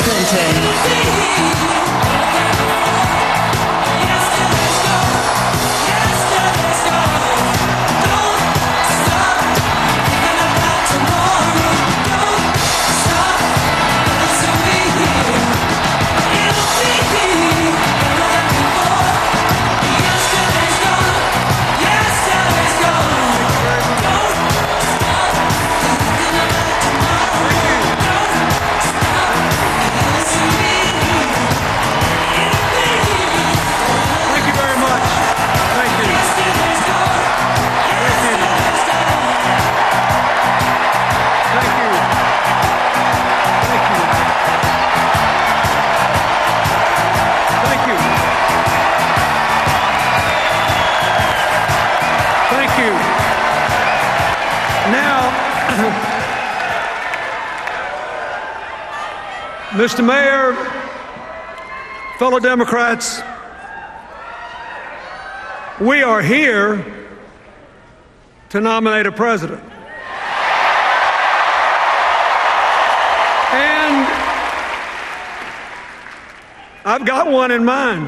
Clinton. Mr. Mayor, fellow Democrats, we are here to nominate a president. And I've got one in mind.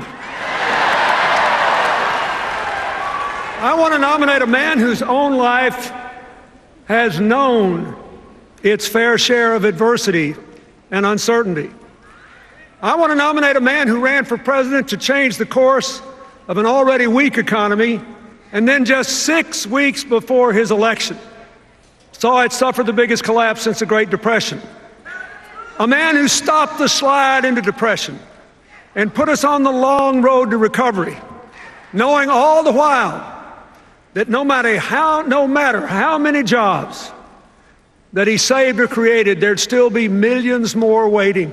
I want to nominate a man whose own life has known its fair share of adversity and uncertainty. I want to nominate a man who ran for president to change the course of an already weak economy, and then just 6 weeks before his election saw it suffer the biggest collapse since the Great Depression. A man who stopped the slide into depression and put us on the long road to recovery, knowing all the while that no matter how many jobs that he saved or created, there'd still be millions more waiting,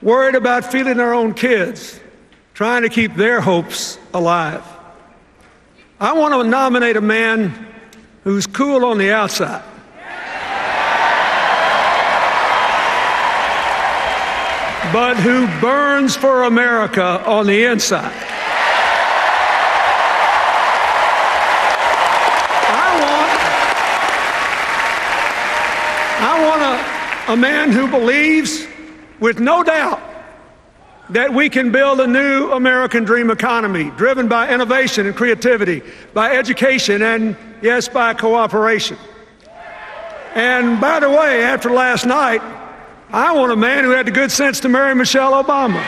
worried about feeding their own kids, trying to keep their hopes alive. I want to nominate a man who's cool on the outside, but who burns for America on the inside. I want a man who believes with no doubt that we can build a new American dream economy driven by innovation and creativity, by education, and yes, by cooperation. And by the way, after last night, I want a man who had the good sense to marry Michelle Obama.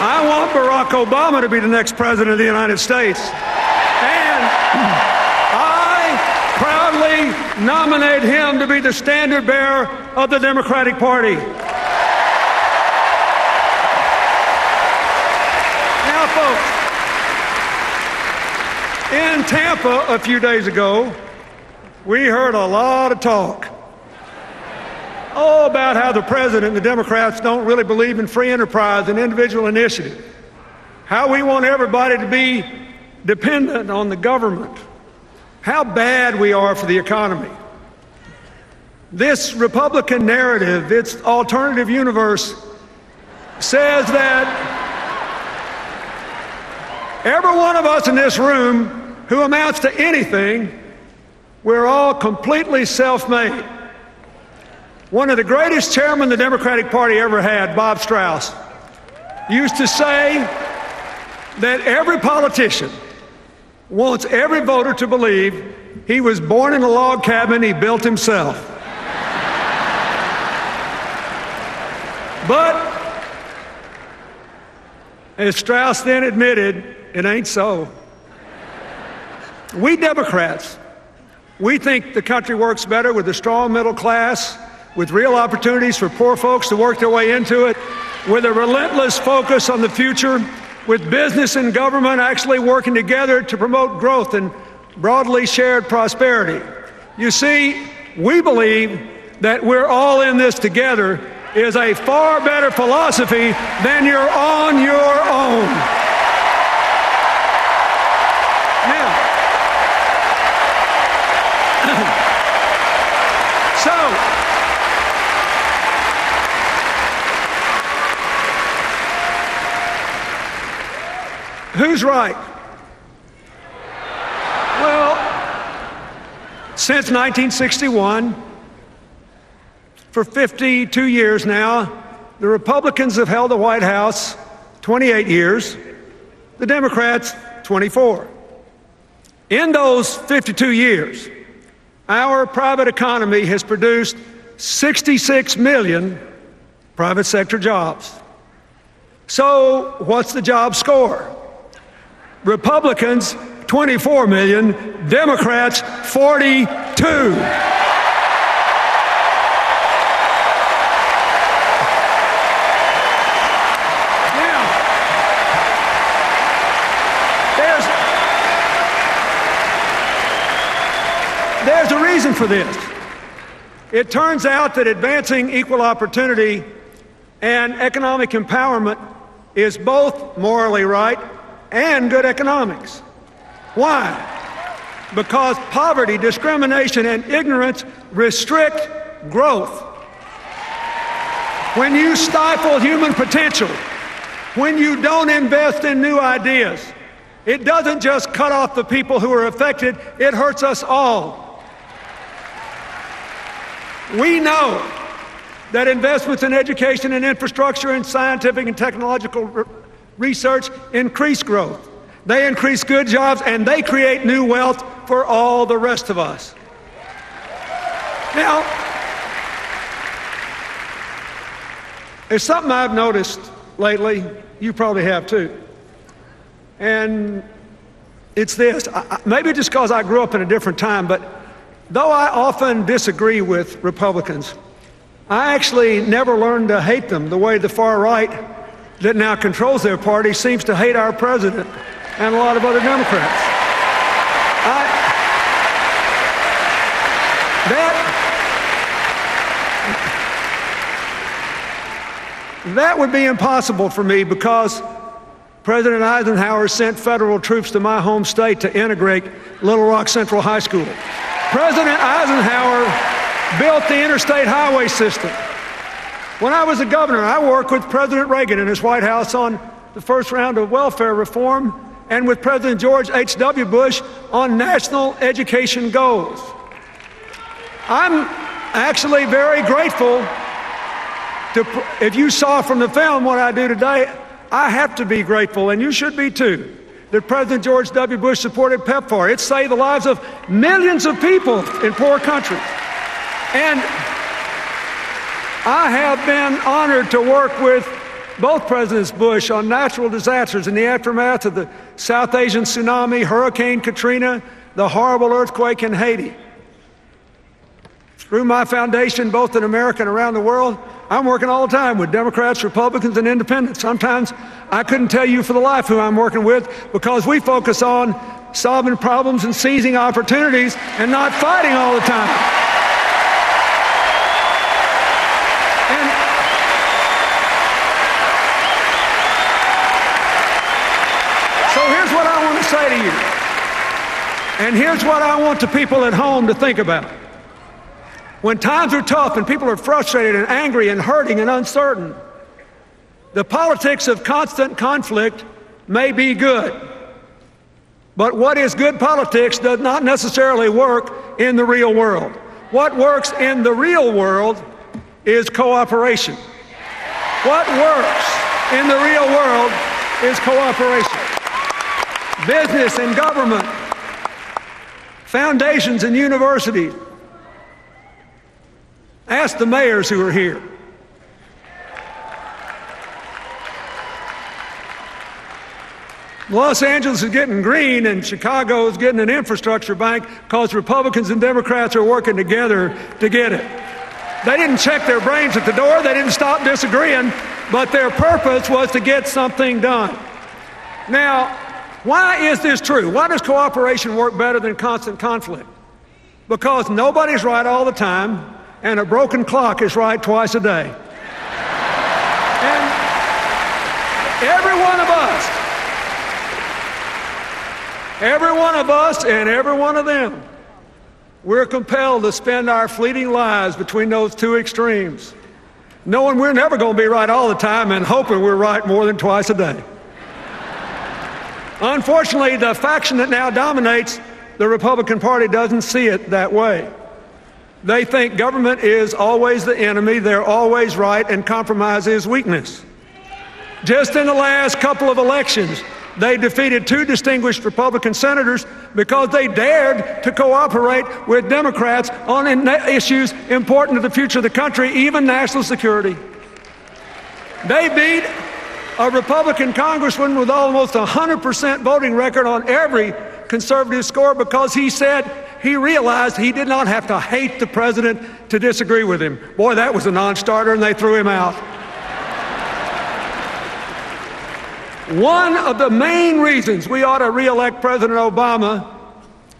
I want Barack Obama to be the next president of the United States. And I proudly nominate him to be the standard bearer of the Democratic Party. Now, folks, in Tampa a few days ago, we heard a lot of talk about how the president and the Democrats don't really believe in free enterprise and individual initiative, how we want everybody to be dependent on the government, how bad we are for the economy. This Republican narrative, its alternative universe, says that every one of us in this room who amounts to anything, we're all completely self-made. One of the greatest chairmen the Democratic Party ever had, Bob Strauss, used to say that every politician wants every voter to believe he was born in a log cabin he built himself. But, as Strauss then admitted, it ain't so. We Democrats, we think the country works better with a strong middle class, with real opportunities for poor folks to work their way into it, with a relentless focus on the future, with business and government actually working together to promote growth and broadly shared prosperity. You see, we believe that we're all in this together is a far better philosophy than you're on your own. Now, So, who's right? Well, since 1961, for 52 years now, the Republicans have held the White House 28 years, the Democrats 24. In those 52 years, our private economy has produced 66 million private sector jobs. So what's the job score? Republicans, 24 million, Democrats, 42. There's a reason for this. It turns out that advancing equal opportunity and economic empowerment is both morally right and good economics. Why? Because poverty, discrimination, and ignorance restrict growth. When you stifle human potential, when you don't invest in new ideas, it doesn't just cut off the people who are affected, it hurts us all. We know that investments in education and infrastructure and scientific and technological research increase growth. They increase good jobs and they create new wealth for all the rest of us. Now, there's something I've noticed lately, you probably have too, and it's this. Maybe just because I grew up in a different time, but though I often disagree with Republicans, I actually never learned to hate them the way the far right that now controls their party seems to hate our president and a lot of other Democrats. That would be impossible for me because President Eisenhower sent federal troops to my home state to integrate Little Rock Central High School. President Eisenhower built the interstate highway system. When I was a governor, I worked with President Reagan in his White House on the first round of welfare reform and with President George H.W. Bush on national education goals. I'm actually very grateful if you saw from the film what I do today, I have to be grateful, and you should be too, that President George W. Bush supported PEPFAR. It saved the lives of millions of people in poor countries. And I have been honored to work with both Presidents Bush on natural disasters in the aftermath of the South Asian tsunami, Hurricane Katrina, the horrible earthquake in Haiti. Through my foundation, both in America and around the world, I'm working all the time with Democrats, Republicans, and independents. Sometimes I couldn't tell you for the life who I'm working with because we focus on solving problems and seizing opportunities and not fighting all the time. And so here's what I want to say to you. And here's what I want the people at home to think about. When times are tough and people are frustrated and angry and hurting and uncertain, the politics of constant conflict may be good. But what is good politics does not necessarily work in the real world. What works in the real world is cooperation. What works in the real world is cooperation. Business and government, foundations and universities. Ask the mayors who are here. Los Angeles is getting green and Chicago is getting an infrastructure bank because Republicans and Democrats are working together to get it. They didn't check their brains at the door. They didn't stop disagreeing, but their purpose was to get something done. Now, why is this true? Why does cooperation work better than constant conflict? Because nobody's right all the time, and a broken clock is right twice a day. And every one of us Every one of us and every one of them, we're compelled to spend our fleeting lives between those two extremes, knowing we're never going to be right all the time and hoping we're right more than twice a day. Unfortunately, the faction that now dominates the Republican Party doesn't see it that way. They think government is always the enemy, they're always right, and compromise is weakness. Just in the last couple of elections, they defeated two distinguished Republican senators because they dared to cooperate with Democrats on issues important to the future of the country, even national security. They beat a Republican congressman with almost 100% voting record on every conservative score because he said he realized he did not have to hate the president to disagree with him. Boy, that was a non-starter, and they threw him out. One of the main reasons we ought to re-elect President Obama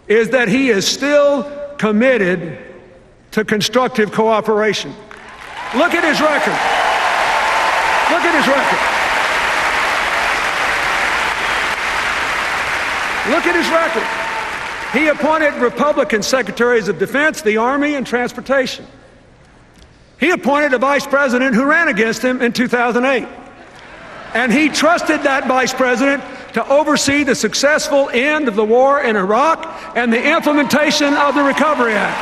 is that he is still committed to constructive cooperation. Look at his record. Look at his record. Look at his record. He appointed Republican secretaries of defense, the Army, and transportation. He appointed a vice president who ran against him in 2008. And he trusted that vice president to oversee the successful end of the war in Iraq and the implementation of the Recovery Act.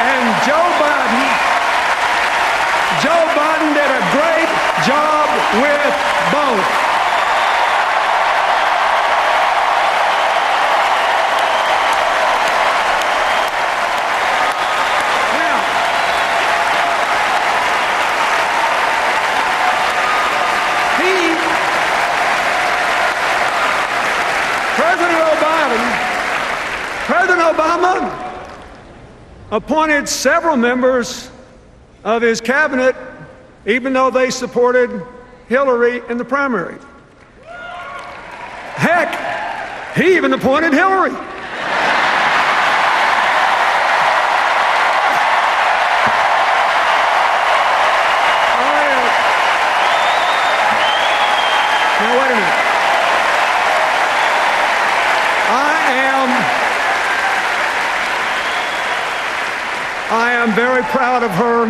And Joe Biden did a great job with both. President Obama appointed several members of his cabinet, even though they supported Hillary in the primary. Heck, he even appointed Hillary. Now, wait a minute. I am very proud of her.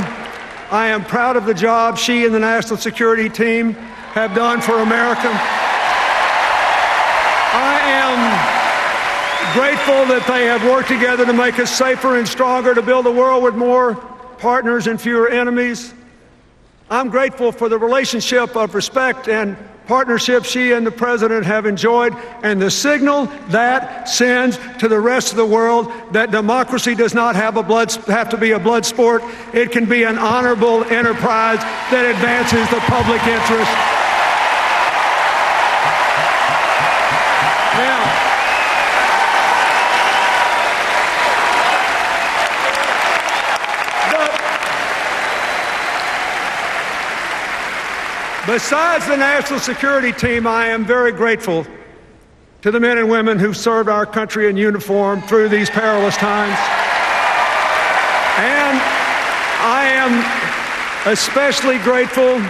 I am proud of the job she and the National Security Team have done for America. I am grateful that they have worked together to make us safer and stronger, to build a world with more partners and fewer enemies. I'm grateful for the relationship of respect and partnership she and the president have enjoyed, and the signal that sends to the rest of the world that democracy does not have to be a blood sport. It can be an honorable enterprise that advances the public interest. Besides the National Security Team, I am very grateful to the men and women who served our country in uniform through these perilous times. And I am especially grateful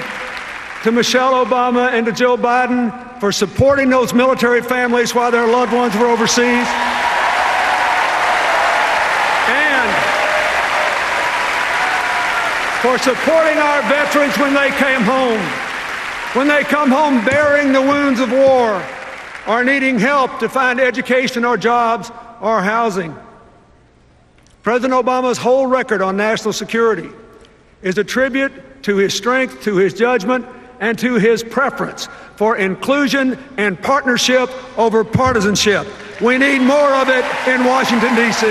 to Michelle Obama and to Joe Biden for supporting those military families while their loved ones were overseas. And for supporting our veterans when they came home. When they come home bearing the wounds of war or needing help to find education or jobs or housing. President Obama's whole record on national security is a tribute to his strength, to his judgment, and to his preference for inclusion and partnership over partisanship. We need more of it in Washington, D.C.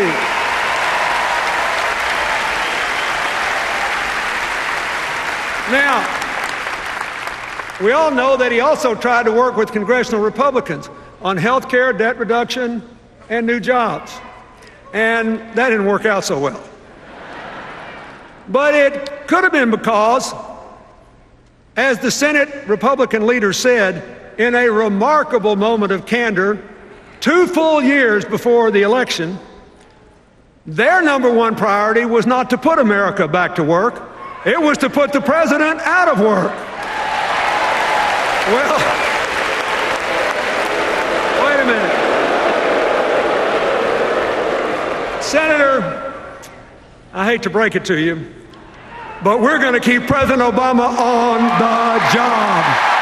Now, we all know that he also tried to work with congressional Republicans on health care, debt reduction, and new jobs. And that didn't work out so well. But it could have been because, as the Senate Republican leader said in a remarkable moment of candor 2 full years before the election, their number one priority was not to put America back to work. It was to put the president out of work. Well, wait a minute. Senator, I hate to break it to you, but we're going to keep President Obama on the job.